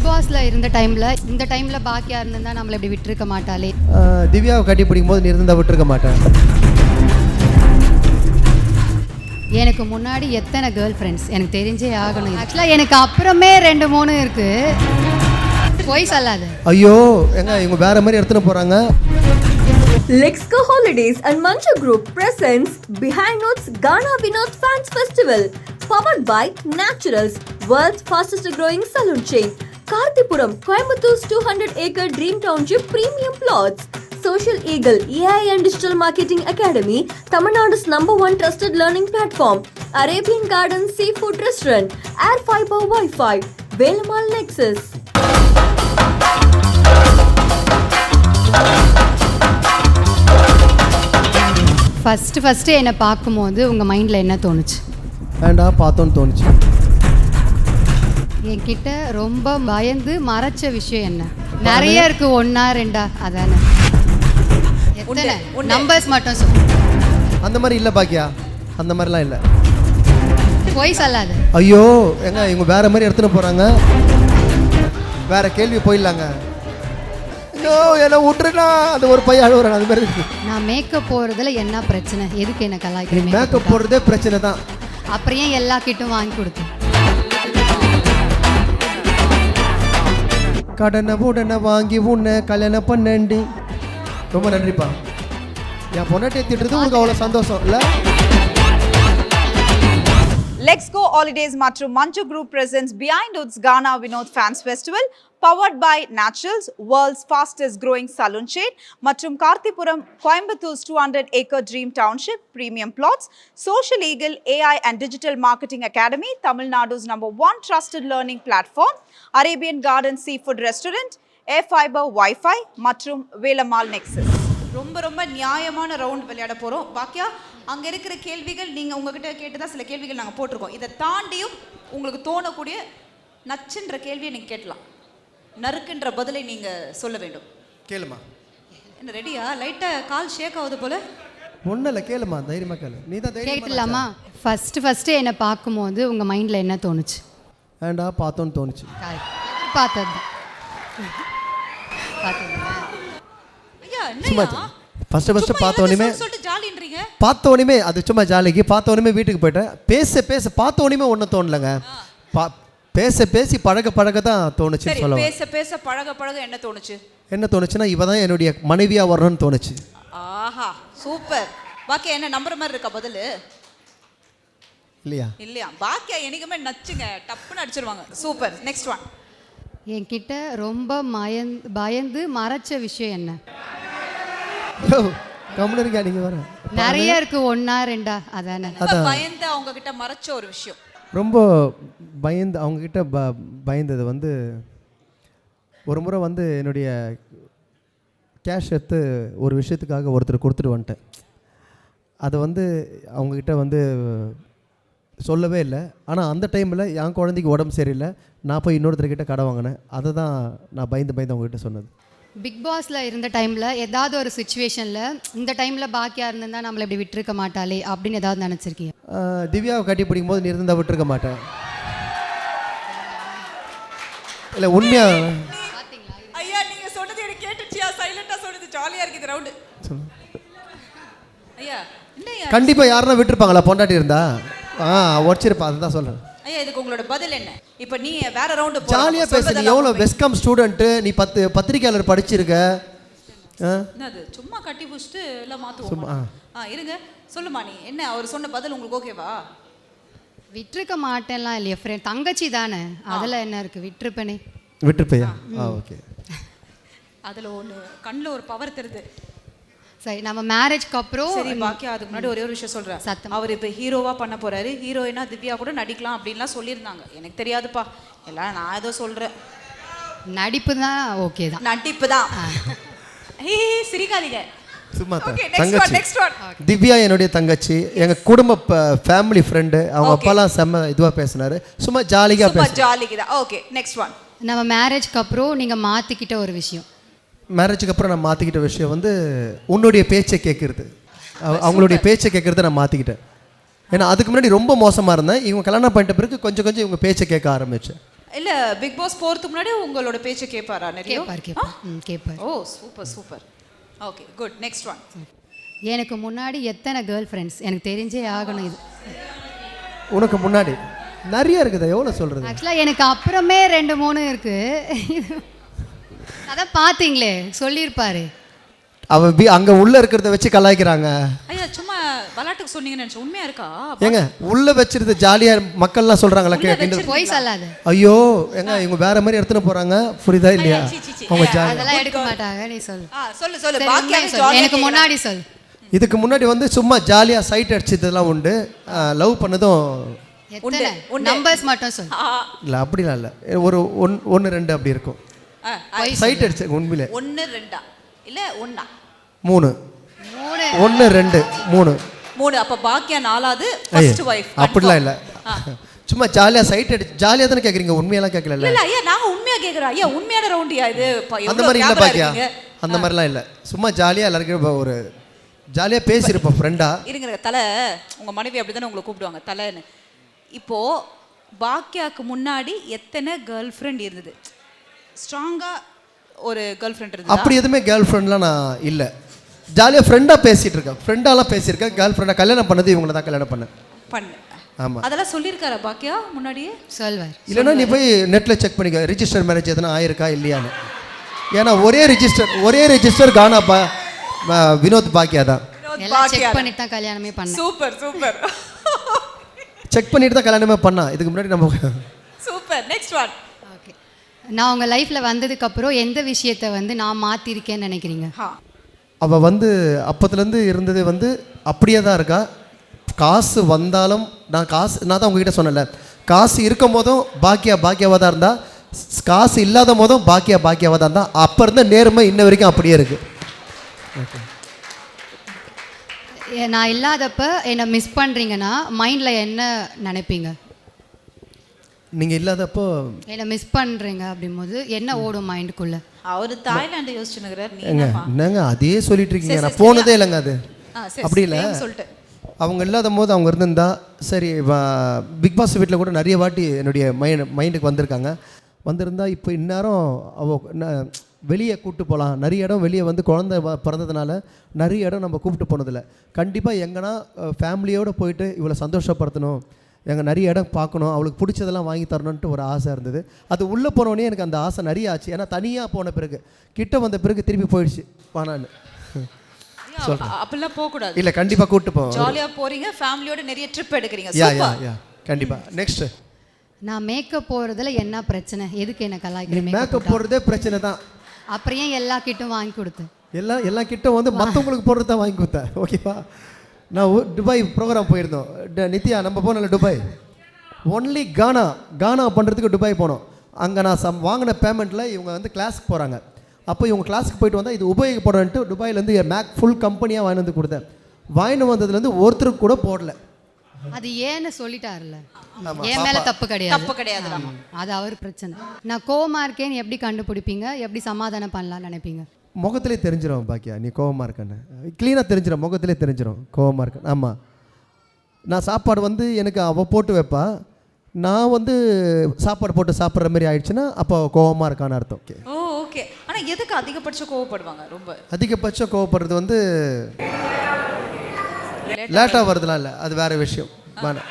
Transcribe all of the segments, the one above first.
பாஸ்ல இருந்த இந்த டைம்ல பாக்கியா இருந்தா நம்மள இப்படி விட்டுருக்க மாட்டாளே. திவ்யாவை கட்டி பிடிக்கும் போது நீ இருந்தா விட்டுருக்க மாட்டேன். எனக்கு முன்னாடி எத்தனை கேர்ள் ஃப்ரெண்ட்ஸ் எனக்கு தெரிஞ்சே ஆகணும். ஆக்சுவலாக எனக்கு அப்புறமே 2-3 இருக்கு. போய் சொல்லாது. ஐயோ எங்க இவங்க வேற மாதிரி எடுத்துட்டு போறாங்க. Lexco Holidays and Manju Group presents Behind Notes Ghana Vinod Fans Festival, powered by Naturals, world's fastest growing salon chain. Karthipuram, Coimbator's 200-acre Dream Township premium plots. Social Eagle, AI and Digital Marketing Academy, Tamil Nadu's #1 trusted learning platform. Arabian Gardens Seafood Restaurant, Air Fiber Wi-Fi, Velamal Nexus. First என்னை பார்க்கும்போது உங்கள் மைண்டில் என்ன தோணுச்சு? வேண்டா பார்த்தோன்னு தோணுச்சு. என்கிட்ட ரொம்ப பயந்து மறைச்ச விஷயம் என்ன? நிறைய இருக்கு. 1 2 அதானே? எத்தனை நம்பர்ஸ் மட்டும் சொல்லு. அந்த மாதிரி இல்லை பாக்கியா, அந்த மாதிரிலாம் இல்லை. போய் சொல்லாது. ஐயோ எங்க இவங்க வேற மாதிரி எடுத்துட்டு போறாங்க. வேற கேள்வி போயிடலாங்க. ஐயோ என்ன விட்டுருனா அது ஒரு பையன் அழுவுறான். அது மாதிரி நான் மேக்கப் போடுறதுல என்ன பிரச்சனை? எதுக்கு என்ன கலாய்க்கிறேன்? மேக்கப் போடுறதே பிரச்சனை தான். அப்புறம் ஏன் எல்லா கிட்டும் வாங்கி கொடுத்தேன்? கடனை உடனே வாங்கி உன்னை கல்யாணம் பண்ணண்டி. ரொம்ப நன்றிப்பா. என் பொண்ணாட்டி திட்டுறது உங்களுக்கு அவ்வளோ சந்தோஷம் இல்லை? Lexco Holidays மற்றும் Manju Group presents Behind Notes Ghana Vinod Fans Festival, powered by Naturals, world's fastest growing salon chain, மற்றும் Karthipuram, Coimbator's 200-acre Dream Township premium plots. Social Eagle, AI and Digital Marketing Academy, Tamil Nadu's #1 trusted learning platform. Arabian Gardens Seafood Restaurant, Air Fiber Wi-Fi மற்றும் Velamal Nexus. ரொம்ப நியாயமான round விளையாட போகிறோம். பாக்கியா, அங்கே இருக்கிற கேள்விகள் நீங்கள் உங்ககிட்ட கேட்டு தான் சில கேள்விகள் நாங்கள் போட்டிருக்கோம். இதை தாண்டியும் உங்களுக்கு தோணக்கூடிய நச்சுன்ற கேள்வியை நீங்கள் கேட்கலாம். நறுக்குன்ற பதிலை நீங்கள் சொல்ல வேண்டும். கேளுமா. என்ன ரெடியா? லைட்டாக கால் ஷேக் ஆகுது போல. ஒன்றும் இல்லை, கேளுமா, தைரியமாக கேளு. நீ தான் தைரியம் கேட்கலாமா? ஃபஸ்ட்டு என்னை பார்க்கும்போது உங்கள் மைண்டில் என்ன தோணுச்சு? வேண்டா பார்த்தோன்னு தோணுச்சு. பார்த்தது சும்மா ஃபர்ஸ்ட் பார்த்த உடனே அது சும்மா ஜாலிக்கு பார்த்த உடனே வீட்டுக்கு போயிட்டேன். பேச பார்த்த உடனே ஒன்றும் தோணலைங்க. பேசி பழக தான் தோணுச்சு. சொல்ல பேச பழக என்ன தோணுச்சுன்னா இவ தான் என்னுடைய மனைவியா வரணும்னு தோணுச்சு. ஆஹா சூப்பர். பாக்கியா என்ன நம்புற மாதிரி இருக்கா பதில்? இல்லையா? பாக்கியா எனக்குமே நச்சுங்க, டப்புன்னு அடிச்சிருவாங்க. சூப்பர். Next one. என்கிட்ட ரொம்ப பயந்து மறைச்ச விஷயம் என்ன? நீங்க வர நிறைய இருக்கு. 1 2 அதானே? பயந்து அவங்க கிட்ட மறைச்ச ஒரு விஷயம். ரொம்ப பயந்து அவங்க கிட்ட பயந்தது வந்து ஒரு முறை வந்து என்னுடைய கேஷ் எடுத்து ஒரு விஷயத்துக்காக ஒருத்தர் கொடுத்துட்டு வந்துட்டேன். அதை வந்து அவங்கக்கிட்ட வந்து சொல்லவே இல்லை. ஆனால் அந்த டைமில் என் குழந்தைக்கு உடம்பு சரியில்லை, நான் போய் இன்னொருத்தர்கிட்ட கடை வாங்கினேன். அதை தான் நான் பயந்து அவங்ககிட்ட சொன்னது. பிக் பாஸில் இருந்த டைமில் ஏதாவது ஒரு சுச்சுவேஷனில் இந்த டைமில் பாக்கியா இருந்தால் நம்மளை இப்படி விட்டுருக்க மாட்டாளே அப்படின்னு ஏதாவது நினச்சிருக்கீங்க? திவ்யாவை கட்டி பிடிக்கும் போது நீ இருந்தால் விட்டுருக்க மாட்டேன். இல்லை உண்மையா? ஐயா நீங்கள் சொன்னது எனக்கு கேட்டுச்சியா? சைலண்டாக சொன்னது ஜாலியாக இருக்குது ரவுண்டு. ஐயா கண்டிப்பாக யாருன்னா விட்டுருப்பாங்களா பொண்டாட்டி இருந்தா? உடச்சிருப்பா. அதுதான் சொல்கிறேன். ஐயா இதுக்கு உங்களோட பதில் என்ன? இப்போ நீ வேற ரவுண்டு ஜாலியாக பேச. நீ எவ்வளோ வெஸ்கம் ஸ்டூடெண்ட்டு, நீ 10 பத்திரிக்கையாளர் படிச்சிருக்க. என்னது சும்மா கட்டி புடிச்சிட்டு எல்லாம் மாற்றுவோம். இருங்க சொல்லுமா, நீ என்ன அவர் சொன்ன பதில் உங்களுக்கு ஓகேவா? விட்டுருக்க மாட்டேன்லாம் இல்லையா ஃப்ரெண்ட், தங்கச்சி தானே, அதில் என்ன இருக்குது? விட்டுருப்பையா? ஓகே. அதில் ஒன்று கண்ணில் ஒரு பவர் தருது. சரி, நம்ம மேரேஜ்க்கு அப்புறம் சரி பாக்கியா, அதுக்கு முன்னாடி ஒரே ஒரு விஷயம் சொல்கிறேன். சத்தம். அவர் இப்போ ஹீரோவாக பண்ண போகிறாரு. ஹீரோயினா திவ்யா கூட நடிக்கலாம் அப்படின்லாம் சொல்லியிருந்தாங்க. எனக்கு தெரியாதுப்பா, எல்லாம் நான் ஏதோ சொல்கிறேன். நடிப்பு தான். ஓகே தான், நடிப்பு தான். சிரிக்காதீங்க. சும்மா தங்கச்சி திவ்யா என்னுடைய தங்கச்சி, எங்கள் குடும்ப ஃபேமிலி ஃப்ரெண்டு. அவங்க அப்பாலாம் செம்ம இதுவாக பேசினாரு. சும்மா ஜாலியாக ஜாலிக்குதான். Okay next one. நம்ம மேரேஜ்க்கு அப்புறம் நீங்கள் மாற்றிக்கிட்ட ஒரு விஷயம்? மேரேஜுக்கு அப்புறம் நான் மாற்றிக்கிட்ட விஷயம் வந்து உன்னுடைய பேச்சை கேட்குறது. அவங்களுடைய பேச்சை கேட்குறத நான் மாற்றிக்கிட்டேன். ஏன்னா அதுக்கு முன்னாடி ரொம்ப மோசமாக இருந்தேன். இவங்க கல்யாணம் பண்ணிட்ட பிறகு கொஞ்சம் இவங்க பேச்சை கேட்க ஆரம்பித்தேன். இல்ல பிக் பாஸ் போறதுக்கு முன்னாடி உங்களோட பேச்சை கேட்பாரா நிறைய? கேட்பார். Oh super super. Okay good. Next one. எனக்கு முன்னாடி எத்தனை கேர்ள் ஃப்ரெண்ட்ஸ் எனக்கு தெரிஞ்சே ஆகணும். இது உனக்கு முன்னாடி நிறைய இருக்குது, எவ்வளோ சொல்கிறது? ஆக்சுவலாக எனக்கு அப்புறமே 2-3 இருக்கு. அதான் பார்த்தீங்களே சொல்லியிருப்பாரு. அவ அங்கே உள்ளே இருக்கிறத வச்சு கலாய்க்கிறாங்க. ஐயா சும்மா விளையாட்டுக்கு சொன்னீங்கன்னு நினச்சேன். உண்மையா இருக்கா? ஏங்க உள்ளே வச்சிருந்த ஜாலியாக மக்கள்லாம் சொல்கிறாங்களா? போய் சொல்லாது. ஐயோ ஏங்க இவங்க வேற மாதிரி எடுத்துன்னு போகிறாங்க, புரியுதா இல்லையா? அவங்க ஜாலி அதெல்லாம் எடுக்க மாட்டாங்க. நீ சொல்லு. சொல்லு சொல்லு. சரி, உண்மையை சொல்லு. எனக்கு முன்னாடி சொல். இதுக்கு முன்னாடி வந்து சும்மா ஜாலியாக சைட் அடிச்சதெல்லாம் உண்டு. லவ் பண்ணதும் எத்தனை நம்பர்ஸ் மட்டும் சொல். இல்லை அப்படிலாம் இல்லை, ஒரு 1-2 அப்படி இருக்கும். சைட் அடிச்சு உண்மையிலே 1-2 இல்ல 1 3 1-2 3. அப்ப பாக்கியா 4வது ஃபர்ஸ்ட் வைஃப். அப்படிலாம் இல்லை, சும்மா ஜாலியாக சைட் அடிச்சு ஜாலியாக தானே கேட்குறீங்க, உண்மையெல்லாம் கேட்கல. இல்ல ஐயா நாங்க உண்மையா கேக்குறோம். ஐயா உண்மையான ரவுண்டியா இது? அந்த மாதிரி இல்லை பாக்கியா, அந்த மாதிரிலாம் இல்லை. சும்மா ஜாலியாக எல்லாருக்கும் ஒரு ஜாலியாக பேசியிருப்போம் ஃப்ரெண்டா. இருங்க தலை, உங்க மனைவி அப்படி தானே உங்களை கூப்பிடுவாங்க தலைன்னு. இப்போ பாக்கியாக்கு முன்னாடி எத்தனை கேர்ள் ஃப்ரெண்ட் இருந்தது? ஸ்ட்ராங்கா ஒரு கேர்ள் ஃப்ரெண்ட் இருந்தது? அப்படி எதுவுமே கேர்ள் ஃப்ரெண்ட்லாம் நான் இல்லை, ஜாலியாக ஃப்ரெண்டாக பேசிகிட்டு இருக்கேன். ஃப்ரெண்டாலாம் பேசியிருக்கேன். கேர்ள் ஃப்ரெண்டாக கல்யாணம் பண்ணது இவங்களை தான் கல்யாணம் பண்ணு. ஆமாம், அதெல்லாம் சொல்லியிருக்காரா பாக்கியா முன்னாடியே? சொல்வார். இல்லைன்னா நீ போய் நெட்டில் செக் பண்ணிக்க, ரிஜிஸ்டர் மேரேஜ் எதுனா ஆயிருக்கா இல்லையான்னு. ஏன்னா ஒரே ரெஜிஸ்டர் கானா வினோத் பாக்கியா தான். செக் பண்ணிட்டு தான் கல்யாணமே பண்ணேன். Super super. செக் பண்ணிட்டு தான் கல்யாணமே பண்ணா. இதுக்கு முன்னாடி நம்ம சூப்பர். Next one. ஓகே, நான் உங்கள் லைஃப்பில் வந்ததுக்கப்புறம் எந்த விஷயத்தை வந்து நான் மாற்றிருக்கேன்னு நினைக்கிறீங்க? அவள் வந்து அப்பத்துலேருந்து இருந்தது வந்து அப்படியே தான் இருக்கா. காசு வந்தாலும் நான் தான் உங்ககிட்ட சொன்னல, காசு இருக்கும் போதும் பாக்கியாவாக தான் இருந்தா, காசு இல்லாத போதும் பாக்கியாவாக தான் இருந்தா. அப்போ இருந்த நேர்மை இன்ன வரைக்கும் அப்படியே இருக்குது. ஓகே, நான் இல்லாதப்ப என்னை மிஸ் பண்ணுறீங்கன்னா மைண்டில் என்ன நினைப்பீங்க? நீங்கள் இல்லாதப்போ என்னை மிஸ் பண்ணுறீங்க அப்படிங்கும்போது என்ன ஓடும் மைண்டுக்குள்ளே? அவர் தாய்லாந்து யோசிச்சுனுங்கிறார். என்னங்க அதே சொல்லிட்டு இருக்கீங்க, நான் போனதே இல்லைங்க அது. அப்படி இல்லை, அவங்க இல்லாத போது அவங்க இருந்திருந்தா சரி. பிக் பாஸ் வீட்டில் கூட நிறைய வாட்டி என்னுடைய மைண்டுக்கு வந்திருந்தா இப்போ இந்நேரம் வெளியே கூப்பிட்டு போகலாம். நிறைய இடம் வெளியே வந்து குழந்தை பிறந்ததுனால நிறைய இடம் நம்ம கூப்பிட்டு போனதில்லை. கண்டிப்பாக எங்கன்னா ஃபேமிலியோடு போயிட்டு இவ்வளோ சந்தோஷப்படுத்தணும், எங்கள் நிறைய இடம் பார்க்கணும், அவளுக்கு பிடிச்சதெல்லாம் வாங்கி தரணுன்ட்டு ஒரு ஆசை இருந்தது. அது உள்ளே போனோடனே எனக்கு அந்த ஆசை நிறைய ஆச்சு. ஏன்னா தனியாக போன பிறகு கிட்ட வந்த பிறகு திருப்பி போயிடுச்சு வானான்னு சொல்கிறேன். அப்படிலாம் போகக்கூடாது. இல்லை கண்டிப்பாக கூப்பிட்டு போவோம். ஜாலியாக போகிறீங்க, ஃபேமிலியோட நிறைய ட்ரிப் எடுக்கிறீங்க. யா கண்டிப்பாக. நெக்ஸ்ட், நான் மேக்கப் போகிறதுல என்ன பிரச்சனை? எதுக்கு என்ன கலாய்க்கிறேன்? மேக்கப் போடுறதே பிரச்சனை தான். அப்புறம் ஏன் எல்லா கிட்டும் வாங்கி கொடுத்தேன்? எல்லா கிட்டும் வந்து மற்றவங்களுக்கு போடுறது தான் வாங்கி கொடுத்தேன். ஓகேவா, நான் துபாய் ப்ரோக்ராம் போயிருந்தோம். நித்யா நம்ம போனோம்ல துபாய், ஒன்லி கானா பண்ணுறதுக்கு துபாய் போனோம். அங்கே நான் வாங்கின பேமெண்ட்டில் இவங்க வந்து கிளாஸுக்கு போகிறாங்க. அப்போ இவங்க கிளாஸுக்கு போயிட்டு வந்தால் இது உபயோகப்படன்ட்டு துபாயிலேருந்து மேக் ஃபுல் கம்பெனியாக வாங்கி வந்து கொடுத்தேன். வாங்கிட்டு வந்ததுலேருந்து ஒருத்தருக்கு கூட போடல. அது ஏன்னு சொல்லிட்டாருல்ல, என் மேலே தப்பு கிடையாது. அது அவர் பிரச்சனை. நான் கோவமாக இருக்கேன்னு எப்படி கண்டுபிடிப்பீங்க? எப்படி சமாதானம் பண்ணலாம்னு நினைப்பீங்க? முகத்திலே தெரிஞ்சிடும் பாக்கியா, நீ கோவமாக இருக்கன்னு க்ளீனாக தெரிஞ்சிடும், முகத்திலே தெரிஞ்சிடும் கோவமாக இருக்கேன். ஆமாம், நான் சாப்பாடு வந்து எனக்கு அவள் போட்டு வைப்பா, நான் வந்து சாப்பாடு போட்டு சாப்பிட்ற மாதிரி ஆயிடுச்சுன்னா அப்போ கோவமாக இருக்கான்னு அர்த்தம். Okay okay. ஆனால் எதுக்கு அதிகபட்சம் கோவப்படுவாங்க? ரொம்ப அதிகபட்சம் கோவப்படுறது வந்து லேட்டாக வருதுலாம் இல்லை, அது வேறு விஷயம். வேணாம்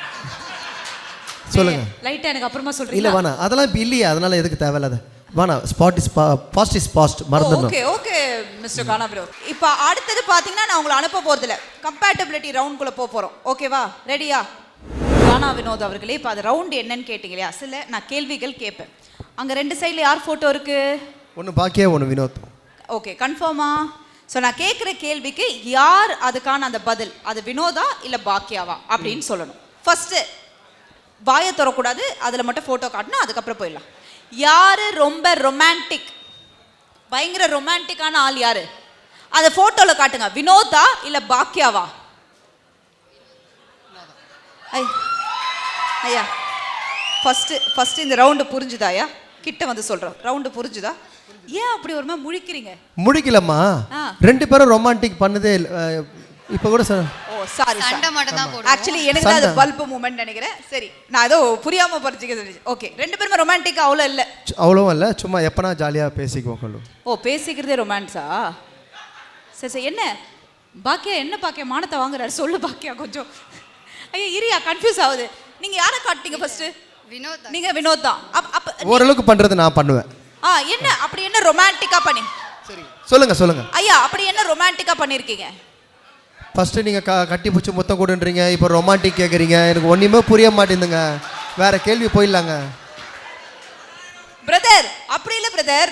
சொல்லுங்க. லைட்டாக எனக்கு அப்புறமா சொல்கிறீங்க. இல்லை வேணாம், அதெல்லாம் இப்போ இல்லையா, அதனால் எதுக்கு தேவையில்லாத வேணாம். பாஸ்ட் இஸ் பாஸ்ட், மறந்துடணும். Okay okay mister Gana bro. இப்போ அடுத்தது பார்த்தீங்கன்னா நான் உங்களை அனுப்ப போகிறதில்ல, கம்பேட்டபிலிட்டி ரவுண்டுக்குள்ளே போகிறோம். ஓகேவா, ரெடியா? கானா வினோத் அவர்களே, இப்போ அது ரவுண்ட் என்னன்னு கேட்டிங்க இல்லையா, சில நான் கேள்விகள் கேட்பேன். அங்கே 2 சைடில் யார் ஃபோட்டோ இருக்குது? ஒன்று பாக்கியா, ஒன்று வினோத். ஓகே, கன்ஃபார்மா? ஸோ நான் கேட்குற கேள்விக்கு யார் அதுக்கான அந்த பதில், அது வினோதா இல்லை பாக்கியாவா அப்படின்னு சொல்லணும். ஃபஸ்ட்டு வாயை தரக்கூடாது, அதில் மட்டும் ஃபோட்டோ காட்டணும், அதுக்கப்புறம் போயிடலாம். யார் ரொம்ப ரொமான்டிக், பயங்கர ரொமான்டிக்கான ஆள் யார்? அதை ஃபோட்டோவில் காட்டுங்க. வினோதா இல்லை பாக்கியாவா? ஐயா ஃபஸ்ட்டு இந்த ரவுண்டு புரிஞ்சுதாயா? கிட்ட வந்து சொல்கிறோம், ரவுண்டு புரிஞ்சுதா? ஏன் அப்படி ஒரு மாதிரி முழிக்கிறீங்க? முழிக்கலம்மா, 2 பேரும் ரொமான்டிக் பண்ணதே இல்லை இப்போ கூட சார். ஓ சாரி சண்டை மட்டும் தான் போடுவோம். ஆக்சுவலி எனக்கு தான் அது பல்ப் மூமெண்ட் நினைக்கிறேன். சரி நான் ஏதோ புரியாம பறிச்சுக்க. ஓகே, ரெண்டு பேருமே ரொமான்டிக் அவ்வளோ இல்லை. அவ்வளோவும் இல்லை, சும்மா எப்பனா ஜாலியாக பேசிக்குவோம் கொள்ளும். ஓ, பேசிக்கிறதே ரொமான்ஸா? சரி சரி. என்ன பாக்கியா, என்ன பாக்கியா மானத்தை வாங்குறாரு? சொல்லு பாக்கியா கொஞ்சம். ஐயா இரியா, கன்ஃபியூஸ் ஆகுது. நீங்க யாரை காட்டுங்க ஃபர்ஸ்ட்? வினோத் தான். நீங்க வினோத் தான். அப்ப ஓரளவுக்கு பண்ணுறது நான் பண்ணுவேன். என்ன அப்படி என்ன ரொமான்டிக்கா பண்ணி? சரி சொல்லுங்க. ஐயா அப்படி என்ன ரொமான்டிக்கா பண்ணிருக்கீங்க? ஃபஸ்ட்டு நீங்கள் கட்டி பிடிச்சி முத்தம் கொடுன்றீங்க, இப்போ ரொமான்டிக் கேட்குறீங்க. எனக்கு ஒன்றுமே புரிய மாட்டேங்குதுங்க. வேற கேள்வி போயிடலாங்க. பிரதர் அப்படி இல்லை பிரதர்.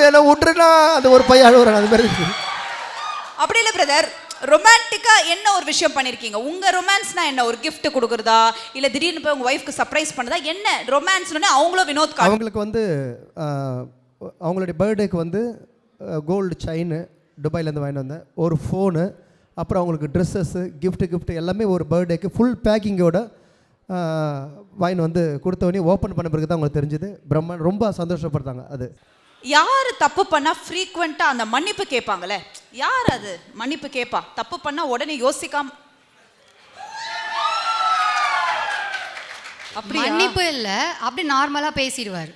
என்ன விட்டுருனா அது ஒரு பையன் அழுகுறாங்க, அது மாதிரி இருக்கு. அப்படி இல்லை பிரதர். ரொமான்டிக்கா என்ன ஒரு விஷயம் பண்ணிருக்கீங்க? உங்க ரொமான்ஸ்னா என்ன? ஒரு gift கொடுக்குறதா, இல்ல திடீர்னு போய் உங்க ஒய்ஃப்க்கு சர்ப்ரைஸ் பண்ணதா? என்ன ரொமான்ஸ்னு அவங்களும் வினோத் காட்டு. அவங்களுக்கு வந்து அவங்களுடைய பர்த்டேக்கு வந்து கோல்டு செயின் துபாயிலேருந்து வாங்கிட்டு வந்தேன், ஒரு ஃபோனு, அப்புறம் அவங்களுக்கு ட்ரெஸ்ஸஸ்ஸு கிஃப்ட்டு எல்லாமே ஒரு பர்த்டேக்கு ஃபுல் பேக்கிங்கோட வாங்கிட்டு வந்து கொடுத்தவொடனே ஓப்பன் பண்ண பிறகு தான் அவங்களுக்கு தெரிஞ்சுது. பிரம்மன் ரொம்ப சந்தோஷப்படுறாங்க. அது யார் தப்பு பண்ணா ஃப்ரீக்வெண்டா அந்த மன்னிப்பு கேட்பாங்களே, யார் அது மன்னிப்பு கேட்பா? தப்பு பண்ணா உடனே யோசிக்காம. அப்படி மன்னிப்பு இல்ல, அப்படி நார்மலா பேசிடுவார்.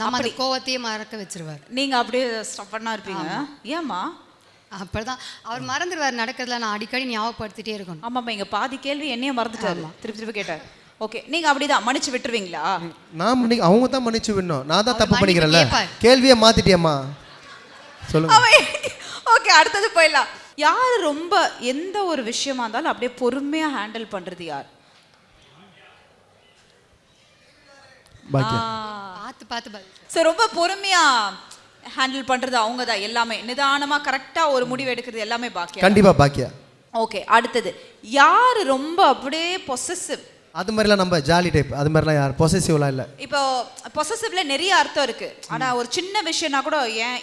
நம்ம அந்த கோவத்தையே மறக்க வச்சிருவார். நீங்க அப்படியே ஸ்டப்பனா இருப்பீங்க. ஏமா? அப்படிதான் அவர் மறந்துடுவார் நடக்கிறதுல. நான் அடிக்கடி ஞாபகப்படுத்திட்டே இருக்கணும். ஆமாம்மா, இங்க பாதி கேள்வி என்னையும் மறந்துட்டாரு. திருப்பி கேட்டார். ஓகே, நீங்க அப்படிதான் மன்னிச்சு விட்டுருவீங்களா? நான் அவங்க தான் மன்னிச்சு விடணும், நான் தான் தப்பு பண்ணிக்கிறேன்ல. கேள்வியை மாத்திட்டியம்மா, சொல்லுங்க. ஓகே, அடுத்தது போயிடலாம். யார் ரொம்ப எந்த ஒரு விஷயமா இருந்தாலும் அப்படியே பொறுமையா ஹேண்டில் பண்றது யார்? பார்த்து ரொம்ப பொறுமையா ஹேண்டில் பண்றது அவங்க தான். எல்லாமே நிதானமா கரெக்டா ஒரு முடிவு எடுக்கிறது எல்லாமே பாக்கியா. கண்டிப்பா பாக்கியா. ஓகே, அடுத்தது யார் ரொம்ப அப்படியே பொசசிவ்? அது மாதிரிலாம் நம்ம ஜாலி டைப், அது மாதிரிலாம் யார் பொசசிவ்லாம் இல்லை. இப்போ பொசசிவ்ல நிறைய அர்த்தம் இருக்கு. ஆனா ஒரு சின்ன விஷயம்னா கூட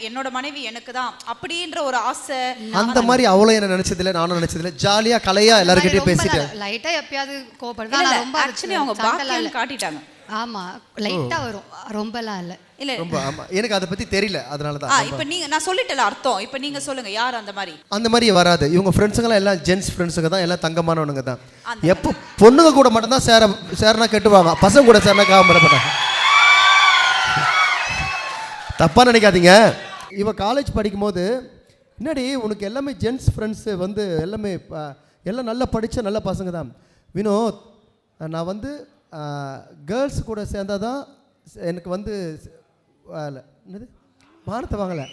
என்னோட மனைவி எனக்கு தான் அப்படின்ற ஒரு ஆசை, அந்த மாதிரி அவ்வளோ என்ன நினைச்சதில்லை, நானும் நினைச்சதில்லை. ஜாலியா கலையா எல்லார்கிட்டயும் பேசிட்டு லைட்டா எப்பயாவது கோபப்படுறதா. ரொம்ப ஆக்சுவலி அவங்க பாக்கியான்னு காட்டிட்டாங்க. ஆமா, லைட்டா வரும், ரொம்பலாம் இல்ல. இல்ல ரொம்ப ஆமா, எனக்கு அதை பத்தி தெரியல, அதனால தான். இப்போ நீங்க, நான் சொல்லிட்டல அர்த்தம், இப்போ நீங்க சொல்லுங்க யார் அந்த மாதிரி? அந்த மாதிரி வராது. இவங்க ஃப்ரெண்ட்ஸுங்களாம் எல்லாம் ஜென்ஸ் ஃப்ரெண்ட்ஸுங்க தான், எல்லாம் தங்கமானவனுங்க தான். எப்போ பொண்ணுங்க கூட மட்டும்தான் சேரனா கெட்டுவாங்க, பசங்க கூட சேரனா காமப்படாங்க. தப்பா நினைக்காதீங்க. இவ காலேஜ் படிக்கும் போது என்னடி உனக்கு எல்லாமே ஜென்ஸ் ஃப்ரெண்ட்ஸு வந்து எல்லாமே எல்லாம் நல்லா படித்த நல்ல பசங்க தான். வினோத், நான் வந்து கேர்ள்ஸ் கூட சேர்ந்தால் தான் எனக்கு வந்து என்னது மானத்தை வாங்கலை.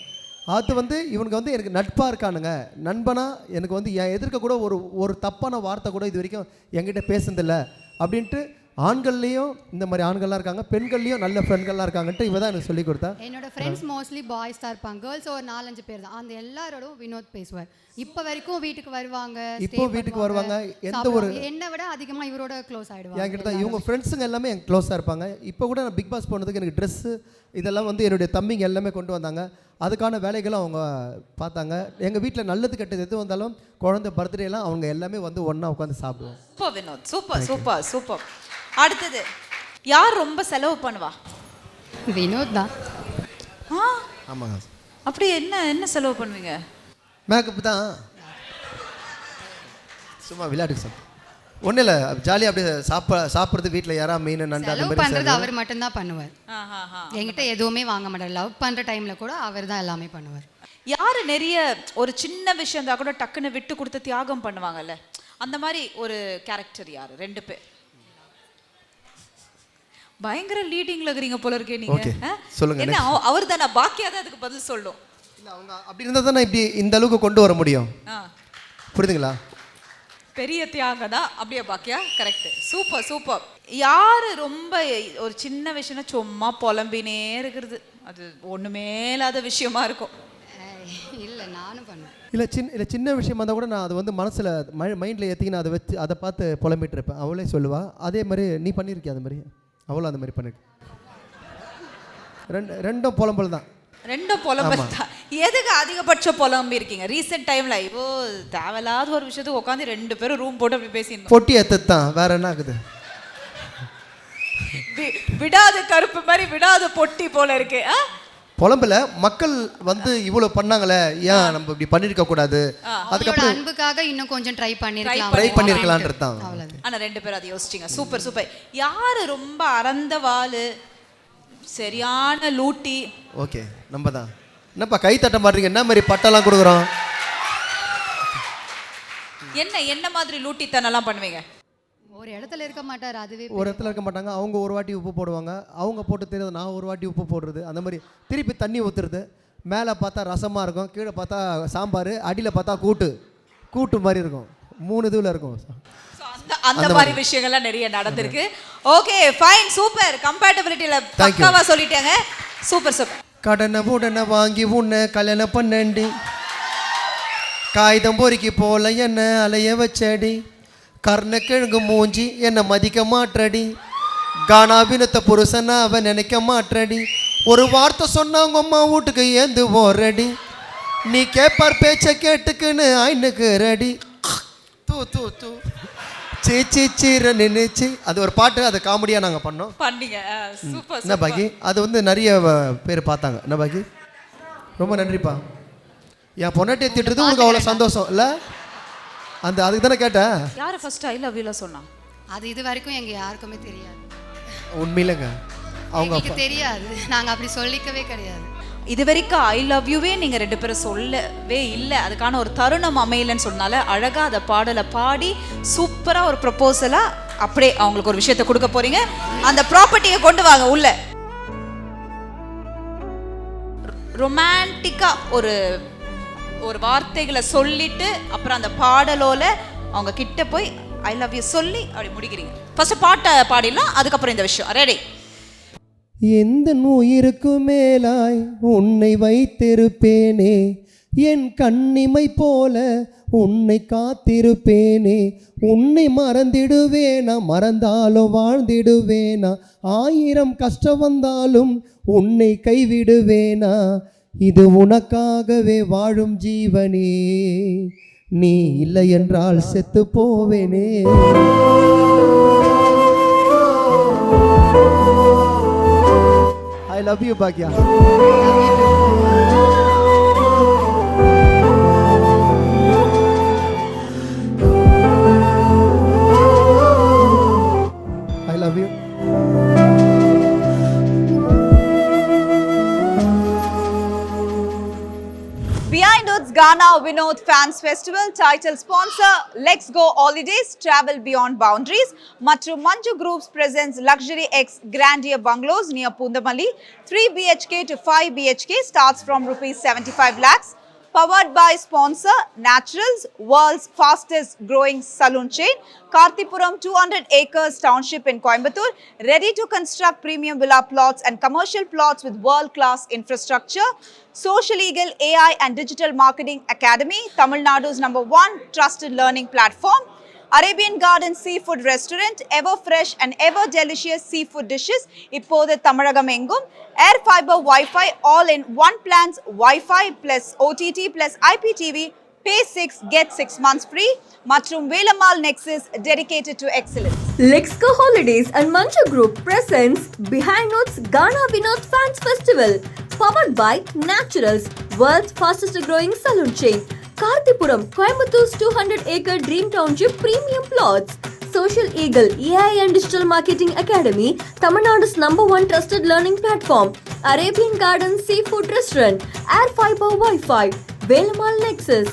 அது வந்து இவனுக்கு வந்து எனக்கு நட்பாக இருக்கானுங்க, நண்பனா எனக்கு வந்து என் எதிர்க்க கூட ஒரு தப்பான வார்த்தை கூட இது வரைக்கும் என்கிட்ட பேசுனதில்லை அப்படின்ட்டு. ஆண்கள்லேயும் இந்த மாதிரி ஆண்கள்லாம் இருக்காங்க, பெண்கள்லேயும் நல்ல பெண்கள்லாம் இருக்காங்கன்ட்டு இவ தான் எனக்கு சொல்லி கொடுத்தா. என்னோட ஃப்ரெண்ட்ஸ் மோஸ்ட்லி பாய்ஸ் தான் இருப்பாங்க, கேர்ள்ஸ் ஒரு 4-5 பேர் தான். அந்த எல்லாரோடும் வினோத் பேசுவார். இப்போ வரைக்கும் வீட்டுக்கு வருவாங்க, எந்த ஒரு என்னை விட அதிகமாக இவரோட க்ளோஸ் ஆகிடுவாங்க. என்கிட்ட தான் இவங்க ஃப்ரெண்ட்ஸுங்க எல்லாமே என் க்ளோஸாக இருப்பாங்க. இப்போ கூட நான் பிக் பாஸ் போனதுக்கு எனக்கு ட்ரெஸ்ஸு இதெல்லாம் வந்து என்னுடைய தம்பிங்க எல்லாமே கொண்டு வந்தாங்க. அதுக்கான வேலைகளும் அவங்க பார்த்தாங்க. எங்கள் வீட்டில் நல்லது கெட்டது எது வந்தாலும் குழந்தை பர்த்டேலாம் அவங்க எல்லாமே வந்து ஒன்றா உட்காந்து சாப்பிடுவோம். Super Vinod, super super super. அடுத்தது யார் ரொம்ப செலவு பண்ணுவா? வினோத் தான். ஆமாங்க. அப்படி என்ன செலவு பண்ணுவீங்க? மேக்கப் தான், சும்மா விளையாட்டுக்கு சார், ஒன்றும் இல்லை, ஜாலியாக அப்படியே சாப்பிட்றது. வீட்டில் யாரா மீன் நண்டு அந்த மாதிரி பண்ணுறது அவர் மட்டும்தான் பண்ணுவார். என்கிட்ட எதுவுமே வாங்க மாட்டார். லவ் பண்ணுற டைமில் கூட அவர் தான் எல்லாமே பண்ணுவார். யார் நிறைய ஒரு சின்ன விஷயம் தான் கூட டக்குன்னு விட்டு கொடுத்து தியாகம் பண்ணுவாங்கல்ல, அந்த மாதிரி ஒரு கேரக்டர் யார்? 2 பேர். பயங்கர லீடிங்ல இருக்கீங்க போல இருக்கே நீங்க. சொல்லுங்க. என்ன அவர் தான? பாக்கியா தான் அதுக்கு பதில் சொல்லும். இல்ல அவங்க அப்படி இருந்தா தானே இப்படி இந்த அளவுக்கு கொண்டு வர முடியும். புரியுதுங்களா? பெரிய தியாகம் தான். அப்படியே பாக்கியா? கரெக்ட். Super super. யாரு ரொம்ப ஒரு சின்ன விஷயம்னா சும்மா புலம்பினே இருக்கிறது, அது ஒண்ணுமே இல்லாத விஷயமா இருக்கும்? இல்ல, நானும் பண்ணுவேன். இல்லை சின்ன விஷயமா இருந்தால் கூட நான் அதை வந்து மனசில் மைண்டில் ஏற்றிக்கின்னு அதை வச்சு அதை பார்த்து புலம்பிட்டு இருப்பேன். அவளே சொல்லுவா. அதே மாதிரி நீ பண்ணியிருக்கிய அது மாதிரி, அவளும் அந்த மாதிரி பண்ணிருக்கு. ரெண்டும் புலம்பல் தான். 2 புலம்பல் தான். எதுக்கு அதிகபட்ச புலம்பி இருக்கீங்க ரீசெண்ட் டைம்ல? ஐயோ தேவையில்லாத ஒரு விஷயத்துக்கு உட்காந்து 2 பேரும் ரூம் போட்டு அப்படி பேசியிருந்தோம். பொட்டி ஏற்றது தான், வேற என்ன ஆகுது? விடாத கருப்பு மாதிரி விடாத பொட்டி போல இருக்கு. புலம்பல, மக்கள் வந்து இவ்வளோ பண்ணாங்களே, ஏன் நம்ம இப்படி பண்ணியிருக்க கூடாது, அதுக்கப்புறம் அன்புக்காக இன்னும் கொஞ்சம் ட்ரை பண்ணிருக்கலாம்ன்றது தான். ஆனா 2 பேரும் அதை யோசிச்சிங்க. Super super. யாரு ரொம்ப அறந்த வாளு, சரியான லூட்டி? ஓகே, நம்ம தான். என்னப்பா கை தட்ட மாட்டீங்க, என்ன மாதிரி பட்டெல்லாம் கொடுக்குறோம்? என்ன மாதிரி லூட்டித்தனெல்லாம் பண்ணுவீங்க? ஒரு இடத்துல இருக்க மாட்டார், அதுவே ஒரு இடத்துல இருக்க மாட்டாங்க, அவங்க ஒரு வாட்டி உப்பு போடுவாங்க, அவங்க போட்டு தெரியாது, நான் ஒரு வாட்டி உப்பு போடுறது, அந்த மாதிரி திருப்பி தண்ணி ஊற்றுறது. மேலே பார்த்தா ரசமாக இருக்கும், கீழே பார்த்தா சாம்பார், அடியில் பார்த்தா கூட்டு மாதிரி இருக்கும். 3 இதுவில் இருக்கும். அந்த மாதிரி விஷயங்கள்லாம் நிறைய நடந்திருக்கு. Okay fine, super. கம்பேட்டபிலிட்டியில் பக்காவா சொல்லிட்டாங்க. Super super. கடனை உடனே வாங்கி உன்னை கல்யாணம் பண்ணண்டி, காகிதம் பொறுக்கி போல என்ன அலைய வச்சடி, கர்ணக்கிழங்கு மூஞ்சி என்னை மதிக்க மாற்றடி, கானாபினத்த புருஷனா அவன் நினைக்க மாற்றடி, ஒரு வார்த்தை சொன்னாங்க அம்மா வீட்டுக்கு ஏந்து போறடி, நீ கேப்பார் பேச்சை கேட்டுக்குன்னு ஐனுக்கு ரெடி, தூ தூ தூ சீர நினைச்சு. அது ஒரு பாட்டு, அது காமெடியாக நாங்கள் பண்ணோம். பண்ணீங்க. சூப்பர். என்ன பாக்கி, அது வந்து நிறைய பேர் பார்த்தாங்க. என்ன பாக்கி, ரொம்ப நன்றிப்பா. என் பொண்டாட்டியை திட்டுறது உங்களுக்கு அவ்வளோ சந்தோஷம் இல்லை? அதுக்கு தானே கேட்டேன். யார் ஃபர்ஸ்ட் ஐ லவ் யூல சொன்னா? அது இது வரைக்கும் எங்க யாருக்குமே தெரியாது. உண்மையிலங்க அவங்க தெரியாது, நாங்க அப்படி சொல்லிக்கவே கிடையாது. இது வரைக்கும் ஐ லவ் யூவே நீங்க 2 பேரும் சொல்லவே இல்லை. அதுக்கான ஒரு தருணம் அமையலன்னு சொன்னால அழகா அந்த பாடலை பாடி சூப்பரா ஒரு ப்ரொபோசலா அப்படியே அவங்களுக்கு ஒரு விஷயத்தை கொடுக்க போறீங்க. அந்த ப்ராப்பர்ட்டியை கொண்டு வாங்க உள்ள. ரொமான்டிக்கா ஒரு வார்த்தைகளை சொல்லிட்டு அப்புறம் அந்த பாடலோல அவங்க கிட்ட போய் ஐ லவ் யூ சொல்லி அப்படி முடிக்கிறீங்க. ஃபர்ஸ்ட் பாட்டை பாடிடலாம், அதுக்கப்புறம் இந்த விஷயம். ரெடி? எந்த உயிருக்கு மேலாய் உன்னை வைத்திருப்பேனே, என் கண்ணிமை போல உன்னை காத்திருப்பேனே, உன்னை மறந்திடுவேனா, மறந்தாலும் வாழ்ந்திடுவேனா, 1000 கஷ்டம் வந்தாலும் உன்னை கைவிடுவேனா, இது உனக்காகவே வாழும் ஜீவனே, நீ இல்லை என்றால் செத்து போவேனே. I love you, Bhagya. I love you. Behind Woods Ghana Vinod Fans Festival title sponsor Let's Go Holidays Travel Beyond Boundaries மற்றும் Manju Groups presents Luxury X Grandier Bungalows near Pundamalli. 3 BHK to 5 BHK starts from ₹75 lakhs. Powered by sponsor Naturals, world's fastest growing saloon chain. Karthipuram 200 acres township in Coimbatore, ready to construct premium villa plots and commercial plots with world-class infrastructure. Social Eagle AI and Digital Marketing Academy, Tamil Nadu's #1 trusted learning platform. Arabian Garden Seafood Restaurant, ever fresh and ever delicious seafood dishes. இப்போது தமிழகம் எங்கும். Air Fiber Wi-Fi all in one plans, Wi-Fi plus OTT plus IPTV. Pay 6, get 6 months free. மற்றும் Velamal Nexus dedicated to excellence. Lexco Holidays and Manju Group presents Behind Notes Ghana Vinod Fans Festival. Powered by Naturals, world's fastest growing saloon chain. Karthipuram, Coimbatore 200-acre Dream Township premium plots. Social Eagle AI and Digital Marketing Academy, Tamil Nadu's #1 trusted learning platform. Arabian Garden Seafood Restaurant, Air Fiber Wi-Fi, Velamal Nexus.